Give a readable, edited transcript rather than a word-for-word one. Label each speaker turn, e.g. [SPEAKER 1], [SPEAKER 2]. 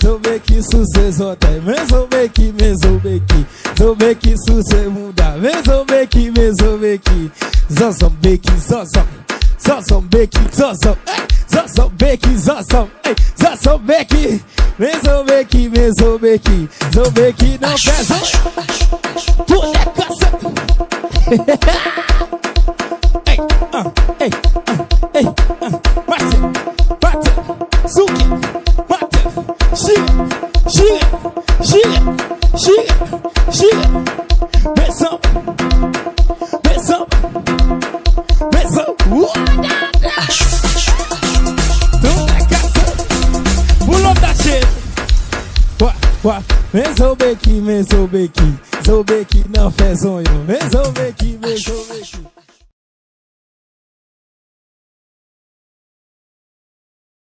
[SPEAKER 1] Zobeki sucesso até, Zobeki, sucesso muda, Zobeki, Zozobeki, Zozobeki, Zobeki não pesa. Bonecaça. Bate, suque, bate, gira, beijão, pulou da cheia. Zobeki, não fez sonho. Zobeki.